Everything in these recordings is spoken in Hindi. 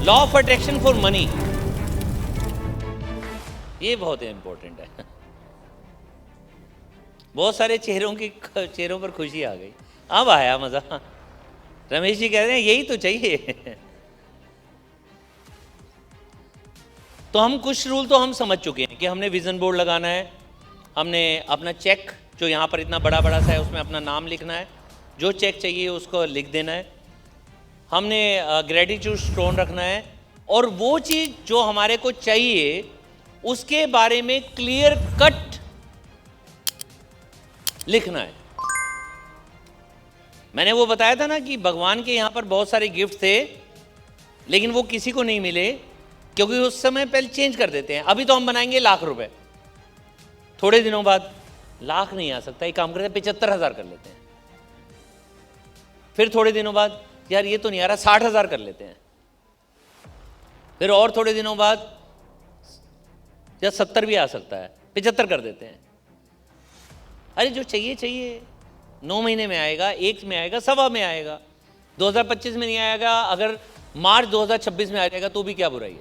Law of attraction for money, ये बहुत इंपॉर्टेंट है। बहुत सारे चेहरों पर खुशी आ गई, अब आया मजा। रमेश जी कह रहे हैं यही तो चाहिए। तो हम कुछ रूल तो हम समझ चुके हैं कि हमने विजन बोर्ड लगाना है, हमने अपना चेक जो यहाँ पर इतना बड़ा बड़ा सा है उसमें अपना नाम लिखना है, जो चेक चाहिए उसको लिख देना है, हमने ग्रेटिट्यूड स्टोन रखना है, और वो चीज़ जो हमारे को चाहिए उसके बारे में क्लियर कट लिखना है। मैंने वो बताया था ना कि भगवान के यहाँ पर बहुत सारे गिफ्ट थे, लेकिन वो किसी को नहीं मिले क्योंकि उस समय पहले चेंज कर देते हैं। अभी तो हम बनाएंगे ₹1,00,000, थोड़े दिनों बाद लाख नहीं आ सकता, एक काम करते हैं 75,000 कर लेते हैं, फिर थोड़े दिनों बाद यार ये तो नहीं आ रहा 60,000 कर लेते हैं, फिर और थोड़े दिनों बाद या 70 भी आ सकता है, 75 कर देते हैं। अरे जो चाहिए चाहिए, 9 महीने में आएगा, 1 में आएगा, सवा में आएगा, 2025 में नहीं आएगा, अगर मार्च 2026 में आ जाएगा तो भी क्या बुराई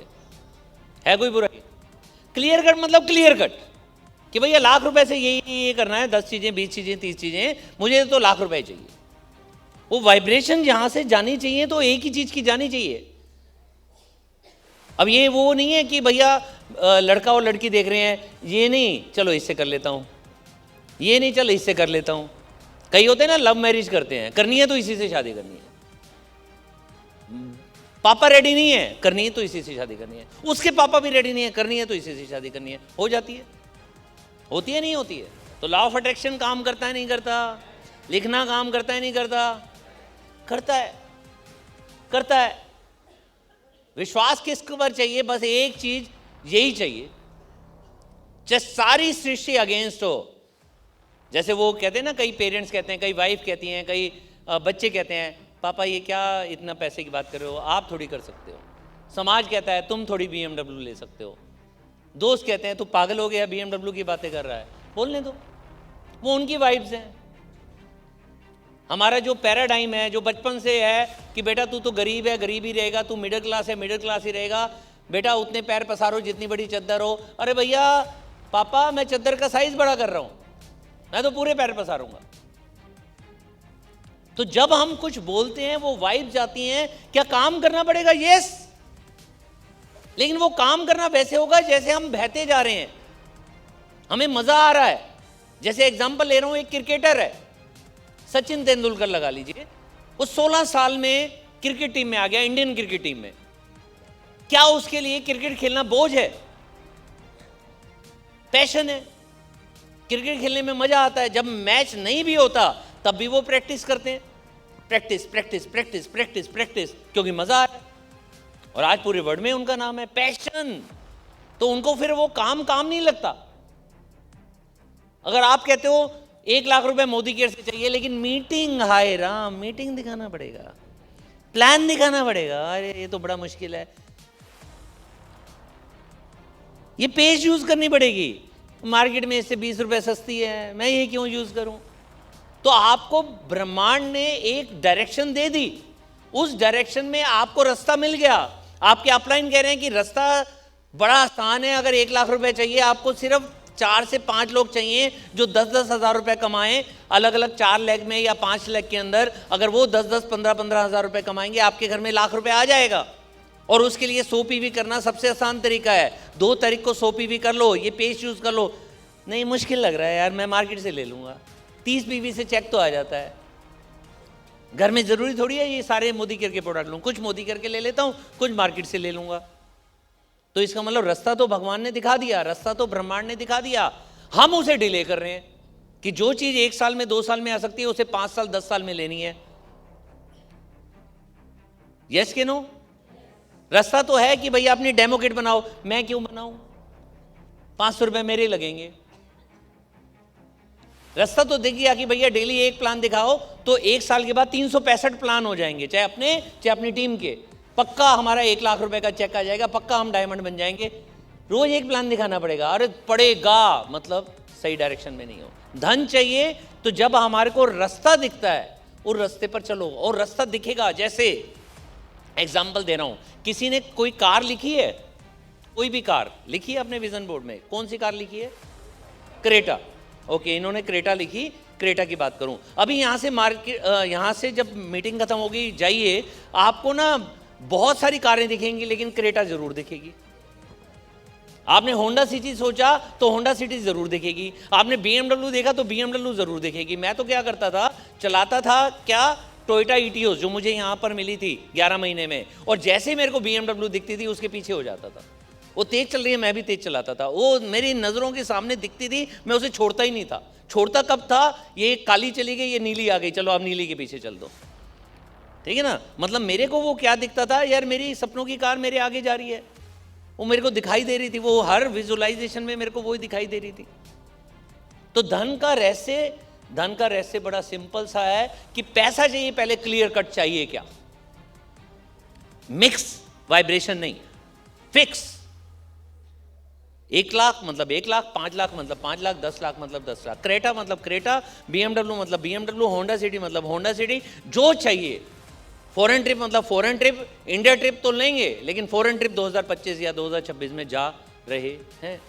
है कोई बुराई? क्लियर कट मतलब क्लियर कट कि भैया ₹1,00,000 से ये करना है, 10 चीजें, 20 चीजें, 30 चीजें, मुझे तो ₹1,00,000 चाहिए। वो वाइब्रेशन जहां से जानी चाहिए तो एक ही चीज की जानी चाहिए। अब ये वो नहीं है कि भैया लड़का और लड़की देख रहे हैं, ये नहीं चलो इससे कर लेता हूं, ये नहीं चलो इससे कर लेता हूं। कई होते हैं ना लव मैरिज करते हैं, करनी है तो इसी से शादी करनी है, पापा रेडी नहीं है, करनी है तो इसी से शादी करनी है, उसके पापा भी रेडी नहीं है, करनी है तो इसी से शादी करनी है, हो जाती है, होती है नहीं होती है। तो लॉ ऑफ अट्रैक्शन काम करता है नहीं करता? लिखना काम करता है नहीं करता? करता है, करता है। विश्वास किसके ऊपर चाहिए? बस एक चीज यही चाहिए, चाहे सारी सृष्टि अगेंस्ट हो। जैसे वो कहते हैं ना, कई पेरेंट्स कहते हैं, कई वाइफ कहती हैं, कई बच्चे कहते हैं पापा ये क्या इतना पैसे की बात कर रहे हो, आप थोड़ी कर सकते हो। समाज कहता है तुम थोड़ी BMW ले सकते हो। दोस्त कहते हैं तू पागल हो गया, BMW की बातें कर रहा है। बोलने दो, वो उनकी वाइब्स हैं। हमारा जो पैराडाइम है, जो बचपन से है कि बेटा तू तो गरीब है, गरीब ही रहेगा, तू मिडिल क्लास है, मिडिल क्लास ही रहेगा, बेटा उतने पैर पसारो जितनी बड़ी चद्दर हो। अरे भैया पापा मैं चद्दर का साइज बड़ा कर रहा हूं, मैं तो पूरे पैर पसारूंगा। तो जब हम कुछ बोलते हैं वो वाइब जाती हैं। क्या काम करना पड़ेगा? यस, लेकिन वो काम करना वैसे होगा जैसे हम बहते जा रहे हैं, हमें मजा आ रहा है। जैसे एग्जांपल ले रहा हूं, एक क्रिकेटर है सचिन तेंदुलकर लगा लीजिए, वो 16 साल में क्रिकेट टीम में आ गया, इंडियन क्रिकेट टीम में। क्या उसके लिए क्रिकेट खेलना बोझ है? पैशन है, क्रिकेट खेलने में मजा आता है। जब मैच नहीं भी होता तब भी वो प्रैक्टिस करते हैं, practice practice practice practice practice, क्योंकि मजा आ रहा है। और आज पूरे वर्ल्ड में उनका नाम है, पैशन। तो उनको फिर वो काम नहीं लगता। अगर आप कहते हो ₹1,00,000 मोदी केयर से चाहिए, लेकिन मीटिंग, हाय राम, मीटिंग दिखाना पड़ेगा, प्लान दिखाना पड़ेगा, अरे ये तो बड़ा मुश्किल है। ये पेज यूज करनी पड़ेगी, मार्केट में इससे ₹20 सस्ती है, मैं ये क्यों यूज करूं? तो आपको ब्रह्मांड ने एक डायरेक्शन दे दी, उस डायरेक्शन में आपको रास्ता मिल गया। आपके अपलाइन कह रहे हैं कि रास्ता बड़ा आसान है, अगर ₹1,00,000 चाहिए आपको सिर्फ 4 से 5 लोग चाहिए जो 10-10 हज़ार रुपए कमाएं, अलग अलग 4 लेग में या 5 लेग के अंदर। अगर वो 10-10, 15-15 हज़ार रुपए कमाएंगे, आपके घर में ₹1,00,000 आ जाएगा। और उसके लिए 100 PV करना सबसे आसान तरीका है। 2 तारीख को 100 PV कर लो, ये पेज यूज कर लो। नहीं मुश्किल लग रहा है यार, मैं मार्केट से ले लूंगा, 30 PV से चेक तो आ जाता है। घर में जरूरी थोड़ी है ये सारे मोदी केयर के प्रोडक्ट लूं, कुछ मोदी केयर के ले लेता हूं, कुछ मार्केट से ले लूंगा। तो इसका मतलब रास्ता तो भगवान ने दिखा दिया, रास्ता तो ब्रह्मांड ने दिखा दिया, हम उसे डिले कर रहे हैं कि जो चीज 1 साल में 2 साल में आ सकती है उसे 5 साल 10 साल में लेनी है। यस के नो? रास्ता तो है कि भैया अपनी डेमो किट बनाओ, मैं क्यों बनाऊं, ₹500 मेरे लगेंगे। रास्ता तो दिख गया कि भैया डेली एक प्लान दिखाओ, तो 1 साल के बाद 365 प्लान हो जाएंगे, चाहे अपने चाहे अपनी टीम के। पक्का हमारा ₹1,00,000 का चेक आ जाएगा, पक्का हम डायमंड बन जाएंगे। रोज एक प्लान दिखाना पड़ेगा, अरे पड़ेगा मतलब सही डायरेक्शन में नहीं हो। धन चाहिए तो जब हमारे को रास्ता दिखता है उस रास्ते पर चलो, और रास्ता दिखेगा। जैसे एग्जाम्पल दे रहा हूं, किसी ने कोई कार लिखी है, कोई भी कार लिखी है अपने विजन बोर्ड में, कौन सी कार लिखी है? क्रेटा। ओके, इन्होंने क्रेटा लिखी, क्रेटा की बात करूं। अभी यहां से मार्केट, यहां से जब मीटिंग खत्म होगी जाइए, आपको ना बहुत सारी कारें दिखेंगी लेकिन क्रेटा जरूर दिखेगी। आपने होंडा सिटी सोचा तो होंडा सिटी जरूर दिखेगी, आपने BMW देखा तो BMW जरूर दिखेगी। मैं तो क्या करता था, चलाता था क्या, टोयोटा ईटियोस जो मुझे यहाँ पर मिली थी 11 महीने में, और जैसे ही मेरे को BMW दिखती थी उसके पीछे हो जाता था। वो तेज चल रही है, मैं भी तेज चलाता था, वो मेरी नज़रों के सामने दिखती थी, मैं उसे छोड़ता ही नहीं था। छोड़ता कब था, ये काली चली गई, ये नीली आ गई, चलो आप नीली के पीछे चल दो, ठीक है ना। मतलब मेरे को वो क्या दिखता था, यार मेरी सपनों की कार मेरे आगे जा रही है, वो मेरे को दिखाई दे रही थी, वो हर विजुअलाइजेशन में मेरे को वही दिखाई दे रही थी। तो धन का रहस्य बड़ा सिंपल सा है कि पैसा चाहिए, पहले क्लियर कट चाहिए क्या, मिक्स वाइब्रेशन नहीं, फिक्स। 1 लाख मतलब 1 लाख, 5 लाख मतलब 5 लाख, 10 लाख मतलब 10 लाख, क्रेटा मतलब क्रेटा, BMW मतलब BMW, होंडा सिटी मतलब होंडा सिटी, जो चाहिए। फॉरेन ट्रिप मतलब फॉरेन ट्रिप, इंडिया ट्रिप तो लेंगे लेकिन फॉरेन ट्रिप 2025 या 2026 में जा रहे हैं।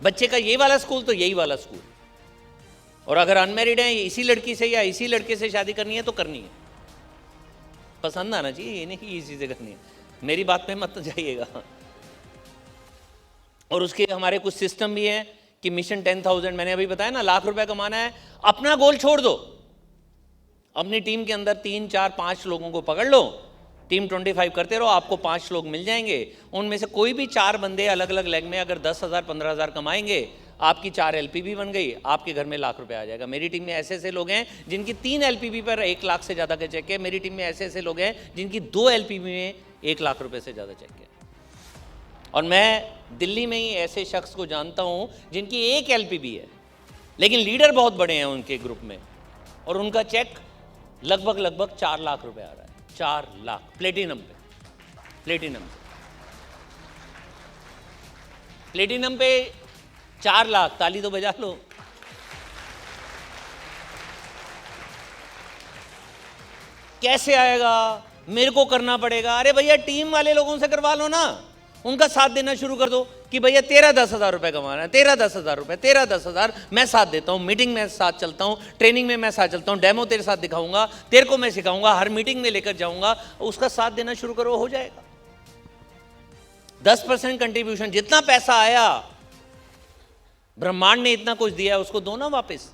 बच्चे का ये वाला स्कूल तो यही वाला स्कूल, और अगर अनमैरिड है, इसी लड़की से या इसी लड़के से शादी करनी है तो करनी है, पसंद आना चाहिए, ये नहीं कि इसी से करनी है, मेरी बात पे मत जाइएगा। और उसके हमारे कुछ सिस्टम भी हैं कि मिशन 10,000, मैंने अभी बताया ना, लाख रुपए कमाना है, अपना गोल छोड़ दो, अपनी टीम के अंदर 3, 4, 5 लोगों को पकड़ लो, टीम 25 करते रहो, आपको 5 लोग मिल जाएंगे, उनमें से कोई भी 4 बंदे अलग अलग लेग में अगर 10,000 15,000 कमाएंगे, आपकी 4 LPB बन गई, आपके घर में लाख रुपए आ जाएगा। मेरी टीम में ऐसे ऐसे लोग हैं जिनकी 3 LPB पर 1 लाख से ज़्यादा के चेक है, मेरी टीम में ऐसे ऐसे लोग हैं जिनकी 2 LPB में 1 लाख रुपए से ज़्यादा चेक है। और मैं दिल्ली में ही ऐसे शख्स को जानता हूँ जिनकी 1 LPB है लेकिन लीडर बहुत बड़े हैं उनके ग्रुप में, और उनका चेक लगभग 4 लाख रुपए आ रहा है, 4 लाख प्लेटिनम पे 4 लाख, ताली तो बजा लो। कैसे आएगा, मेरे को करना पड़ेगा। अरे भैया टीम वाले लोगों से करवा लो ना, उनका साथ देना शुरू कर दो कि भैया तेरा 10,000 रुपए कमाना है, तेरा 10,000 रुपए, तेरा 10,000, मैं साथ देता हूँ, मीटिंग में साथ चलता हूँ, ट्रेनिंग में मैं साथ चलता हूँ, डेमो तेरे साथ दिखाऊंगा, तेरे को मैं सिखाऊंगा, हर मीटिंग में लेकर जाऊंगा, उसका साथ देना शुरू करो, हो जाएगा। 10% कंट्रीब्यूशन, जितना पैसा आया ब्रह्मांड ने इतना कुछ दिया, उसको दो ना वापस।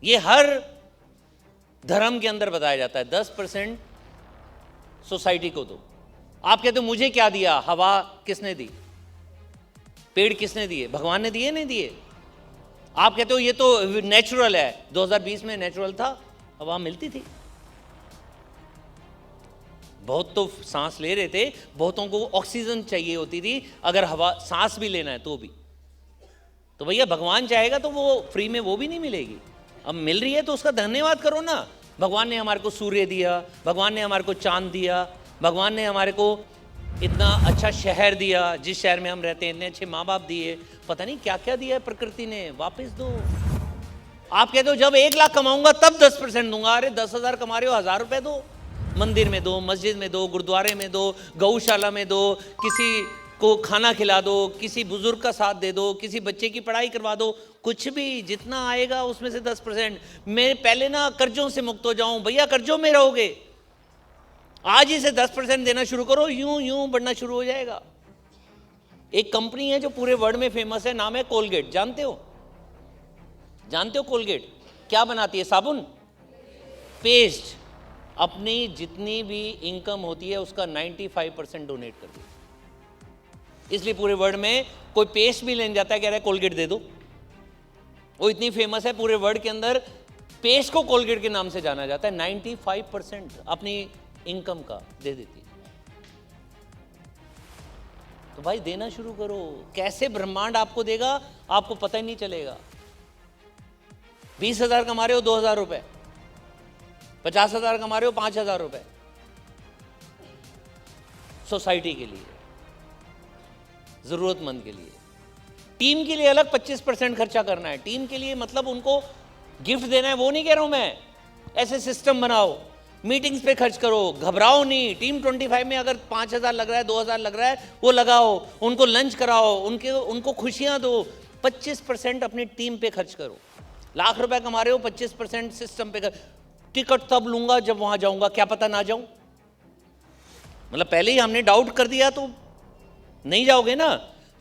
ये हर धर्म के अंदर बताया जाता है, 10% सोसाइटी को दो। आप कहते हो मुझे क्या दिया, हवा किसने दी, पेड़ किसने दिए, भगवान ने दिए, नहीं दिए। आप कहते हो ये तो नेचुरल है, 2020 में नेचुरल था, हवा मिलती थी, बहुत तो सांस ले रहे थे, बहुतों को ऑक्सीजन चाहिए होती थी, अगर हवा सांस भी लेना है तो भी। तो भैया भगवान चाहेगा तो वो फ्री में वो भी नहीं मिलेगी, अब मिल रही है तो उसका धन्यवाद करो ना। भगवान ने हमारे को सूर्य दिया, भगवान ने हमारे को चांद दिया, भगवान ने हमारे को इतना अच्छा शहर दिया, जिस शहर में हम रहते हैं, इतने अच्छे माँ बाप दिए, पता नहीं क्या क्या दिया है प्रकृति ने, वापस दो। आप कहते हो जब 1 लाख कमाऊंगा तब 10% दूंगा। अरे 10,000 कमा रहे हो, 1,000 रुपए दो, मंदिर में दो, मस्जिद में दो, गुरुद्वारे में दो, गौशाला में दो, किसी को खाना खिला दो, किसी बुजुर्ग का साथ दे दो, किसी बच्चे की पढ़ाई करवा दो, कुछ भी, जितना आएगा उसमें से 10%। मैं पहले ना कर्जों से मुक्त हो जाऊं, भैया कर्जों में रहोगे, आज ही से 10% देना शुरू करो, यूं यूं बढ़ना शुरू हो जाएगा। एक कंपनी है जो पूरे वर्ल्ड में फेमस है, नाम है कोलगेट, जानते हो? जानते हो कोलगेट क्या बनाती है? साबुन, पेस्ट। अपनी जितनी भी इनकम होती है उसका 95% डोनेट कर दो। इसलिए पूरे वर्ल्ड में कोई पेस्ट भी लेने जाता है, कह रहा है कोलगेट दे दो, वो इतनी फेमस है पूरे वर्ल्ड के अंदर, पेस्ट को कोलगेट के नाम से जाना जाता है। 95% अपनी इनकम का दे देती है। तो भाई देना शुरू करो, कैसे ब्रह्मांड आपको देगा आपको पता ही नहीं चलेगा। 20,000 कमा रहे हो 2,000 रुपए, 50,000 कमा रहे हो 5,000 रुपए, सोसाइटी के लिए, जरूरतमंद के लिए। टीम के लिए अलग 25% खर्चा करना है। टीम के लिए मतलब उनको गिफ्ट देना है, वो नहीं कह रहा हूं मैं, ऐसे सिस्टम बनाओ। मीटिंग्स पे खर्च करो, घबराओ नहीं। टीम 25 में अगर 5,000 लग रहा है, 2,000 लग रहा है, वो लगाओ, उनको लंच कराओ, उनको खुशियां दो। 25% अपनी टीम पे खर्च करो। लाख रुपए कमा रहे हो, 25% सिस्टम पे टिकट तब लूंगा जब वहां जाऊंगा, क्या पता ना जाऊं। मतलब पहले ही हमने डाउट कर दिया तो नहीं जाओगे ना।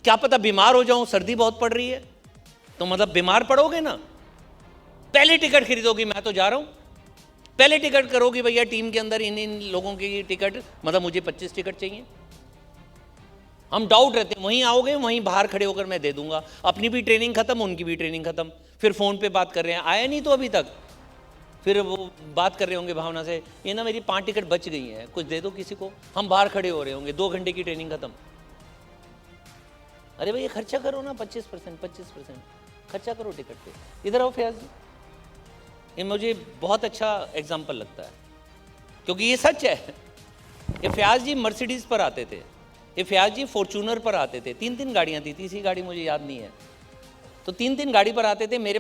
क्या पता बीमार हो जाऊं, सर्दी बहुत पड़ रही है, तो मतलब बीमार पड़ोगे ना। पहले टिकट खरीदोगी, मैं तो जा रहा हूं, पहले टिकट करोगी भैया टीम के अंदर इन लोगों की टिकट, मतलब मुझे 25 टिकट चाहिए। हम डाउट रहते हैं, वहीं आओगे, वहीं बाहर खड़े होकर मैं दे दूंगा। अपनी भी ट्रेनिंग खत्म, उनकी भी ट्रेनिंग खत्म, फिर फोन पे बात कर रहे हैं, आया नहीं तो अभी तक। फिर वो बात कर रहे होंगे भावना से, ये ना मेरी 5 टिकट बच गई हैं, कुछ दे दो किसी को। हम बाहर खड़े हो रहे होंगे, 2 घंटे की ट्रेनिंग खत्म। अरे भैया खर्चा करो ना, 25% खर्चा करो टिकट पे। इधर आओ फयाज जी, ये मुझे बहुत अच्छा एग्जाम्पल लगता है, क्योंकि ये सच है। ये फयाज जी मर्सिडीज पर आते थे, ये फयाज जी फॉर्चूनर पर आते थे। 3 गाड़ियां थी, तीसरी गाड़ी मुझे याद नहीं है। तो 3 गाड़ी पर आते थे। मेरे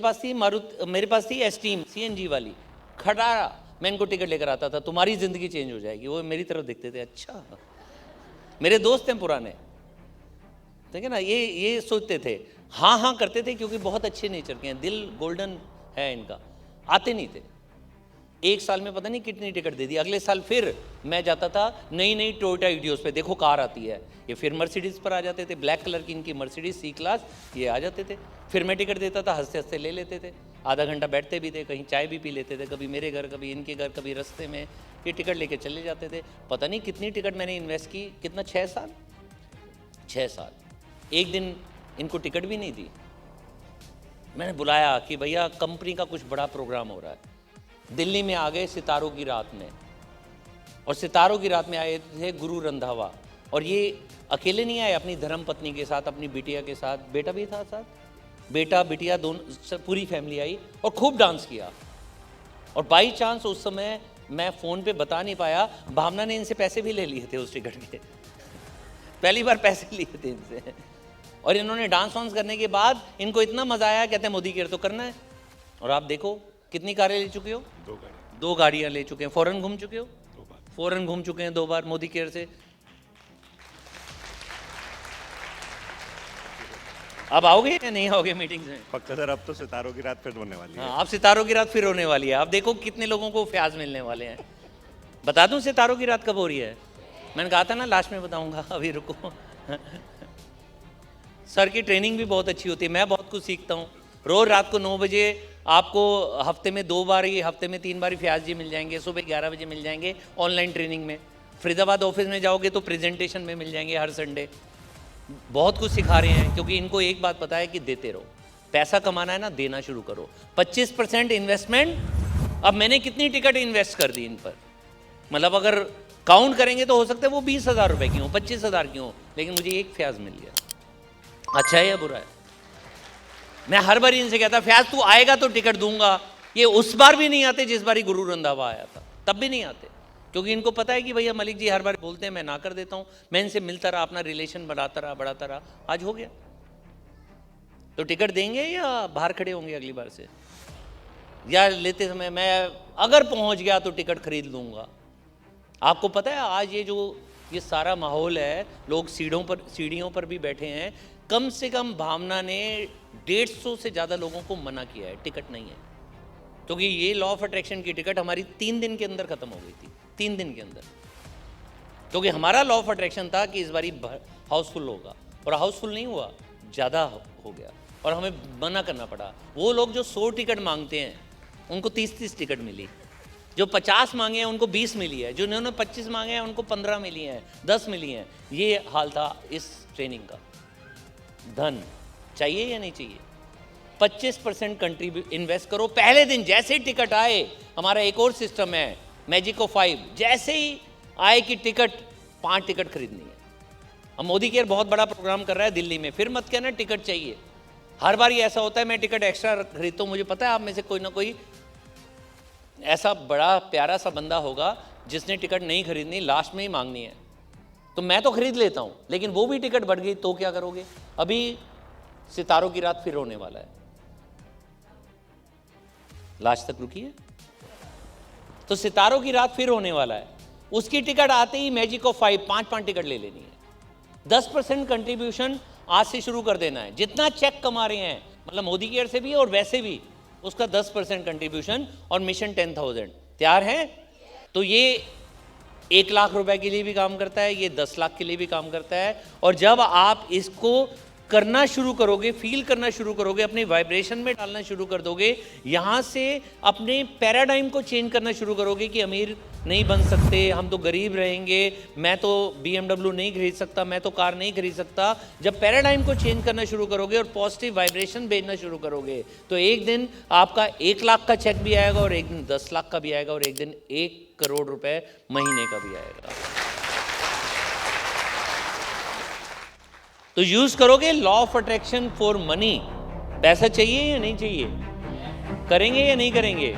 पास थी एस्टीम CNG वाली खटारा। मैं इनको टिकट लेकर आता था, तुम्हारी जिंदगी चेंज हो जाएगी। वो मेरी तरफ देखते थे, अच्छा मेरे दोस्त हैं पुराने, ठीक है ना, ये सोचते थे, हाँ हाँ करते थे, क्योंकि बहुत अच्छे नेचर के हैं, दिल गोल्डन है इनका। आते नहीं थे। 1 साल में पता नहीं कितनी टिकट दे दी। अगले साल फिर मैं जाता था, नई टोयोटा इडियोस पे, देखो कार आती है, ये फिर मर्सिडीज पर आ जाते थे। ब्लैक कलर की इनकी मर्सिडीज C क्लास, ये आ जाते थे। फिर मैं टिकट देता था, हंसते हंसते ले लेते थे। आधा घंटा बैठते भी थे, कहीं चाय भी पी लेते थे, कभी मेरे घर, कभी इनके घर, कभी रास्ते में। ये टिकट लेके चले जाते थे। पता नहीं कितनी टिकट मैंने इन्वेस्ट की, कितना, 6 साल। एक दिन इनको टिकट भी नहीं दी। मैंने बुलाया कि भैया कंपनी का कुछ बड़ा प्रोग्राम हो रहा है। दिल्ली में आ गए सितारों की रात में, और सितारों की रात में आए थे गुरु रंधावा। और ये अकेले नहीं आए, अपनी धर्म पत्नी के साथ, अपनी बिटिया के साथ, बेटा भी था साथ, बेटा बिटिया दोनों, पूरी फैमिली आई और खूब डांस किया। और बाई चांस उस समय मैं फ़ोन पे बता नहीं पाया, भावना ने इनसे पैसे भी ले लिए थे उस टिकट के। पहली बार पैसे लिए थे इनसे। और इन्होंने डांस वांस करने के बाद इनको इतना मजा आया, कहते हैं मोदी केयर तो करना है। और आप देखो कितनी कारें ले चुके हो, 2 गाड़ियां ले चुके हैं। फॉरेन घूम चुके हो, फॉरेन घूम चुके हैं 2 बार मोदी केयर से। अब आओगे या नहीं आओगे मीटिंग्स में? पक्का सर, अब तो सितारों की रात फिर होने वाली है। हाँ, अब सितारों की रात फिर होने वाली है। अब देखो कितने लोगों को फयाज मिलने वाले हैं। बता दूं सितारों की रात कब हो रही है? मैंने कहा था ना लास्ट में बताऊंगा, अभी रुको। सर की ट्रेनिंग भी बहुत अच्छी होती है, मैं बहुत कुछ सीखता हूँ। रोज़ रात को 9 बजे आपको हफ्ते में 2 बार ही, हफ्ते में 3 बार ही फयाज जी मिल जाएंगे। सुबह 11 बजे मिल जाएंगे ऑनलाइन ट्रेनिंग में। फरीदाबाद ऑफिस में जाओगे तो प्रेजेंटेशन में मिल जाएंगे हर संडे। बहुत कुछ सिखा रहे हैं, क्योंकि इनको एक बात पता है कि देते रहो। पैसा कमाना है ना, देना शुरू करो। 25% इन्वेस्टमेंट। अब मैंने कितनी टिकट इन्वेस्ट कर दी इन पर, मतलब अगर काउंट करेंगे तो हो सकता है वो 20,000 रुपये की हो, 25,000 की हो, लेकिन मुझे एक फयाज मिल गया। अच्छा है या बुरा है? मैं हर बार इनसे कहता, फयाज तू आएगा तो टिकट दूंगा। ये उस बार भी नहीं आते जिस बार गुरु रंधावा आया था, तब भी नहीं आते, क्योंकि इनको पता है कि भैया मलिक जी हर बार बोलते हैं, मैं ना कर देता हूं। मैं इनसे मिलता रहा, अपना रिलेशन बढ़ाता रहा। आज हो गया। तो टिकट देंगे या बाहर खड़े होंगे अगली बार से? या लेते समय मैं अगर पहुंच गया तो टिकट खरीद लूंगा। आपको पता है आज ये सारा माहौल है, लोग सीढ़ियों पर भी बैठे हैं। कम से कम भावना ने 150 से ज़्यादा लोगों को मना किया है, टिकट नहीं है। क्योंकि ये लॉ ऑफ अट्रैक्शन की टिकट हमारी 3 दिन के अंदर ख़त्म हो गई थी, 3 दिन के अंदर। क्योंकि हमारा लॉ ऑफ अट्रैक्शन था कि इस बारी हाउसफुल होगा, और हाउसफुल नहीं हुआ, ज़्यादा हो गया, और हमें मना करना पड़ा। वो लोग जो 100 टिकट मांगते हैं उनको 30-30 टिकट मिली, जो 50 मांगे हैं उनको 20 मिली है, जो उन्होंने 25 मांगे हैं उनको 15 मिली हैं, 10 मिली हैं। ये हाल था इस ट्रेनिंग का। धन चाहिए या नहीं चाहिए? 25% कंट्रीब्यूट इन्वेस्ट करो पहले दिन। जैसे ही टिकट आए, हमारा एक और सिस्टम है मैजिको 5, जैसे ही आए कि टिकट, 5 टिकट खरीदनी है। अब मोदी केयर बहुत बड़ा प्रोग्राम कर रहा है दिल्ली में, फिर मत कहना टिकट चाहिए। हर बार ये ऐसा होता है, मैं टिकट एक्स्ट्रा खरीदता हूँ। मुझे पता है आप में से कोई ना कोई ऐसा बड़ा प्यारा सा बंदा होगा जिसने टिकट नहीं खरीदनी, लास्ट में ही मांगनी है। तो मैं तो खरीद लेता हूँ, लेकिन वो भी टिकट बढ़ गई तो क्या करोगे? अभी सितारों की रात फिर होने वाला है। लास्ट तक रुकिए। तो सितारों की रात फिर होने वाला है, उसकी टिकट आते ही मैजिक ऑफ 5 5 टिकट ले लेनी है। 10% कंट्रीब्यूशन आज से शुरू कर देना है। जितना चेक कमा रहे हैं, मतलब मोदी केयर से भी और वैसे भी, उसका 10% कंट्रीब्यूशन और मिशन 10,000। तैयार हैं? तो ये 1 लाख रुपए के लिए भी काम करता है, ये 10 लाख के लिए भी काम करता है। और जब आप इसको करना शुरू करोगे, फील करना शुरू करोगे, अपने वाइब्रेशन में डालना शुरू कर दोगे, यहाँ से अपने पैराडाइम को चेंज करना शुरू करोगे कि अमीर नहीं बन सकते, हम तो गरीब रहेंगे, मैं तो BMW नहीं खरीद सकता, मैं तो कार नहीं खरीद सकता। जब पैराडाइम को चेंज करना शुरू करोगे और पॉजिटिव वाइब्रेशन भेजना शुरू करोगे, तो एक दिन आपका 1 लाख का चेक भी आएगा और एक दिन 10 लाख का भी आएगा और एक दिन 1 करोड़ रुपए महीने का भी आएगा। तो यूज करोगे law of attraction for money. पैसा चाहिए या नहीं चाहिए? करेंगे या नहीं करेंगे?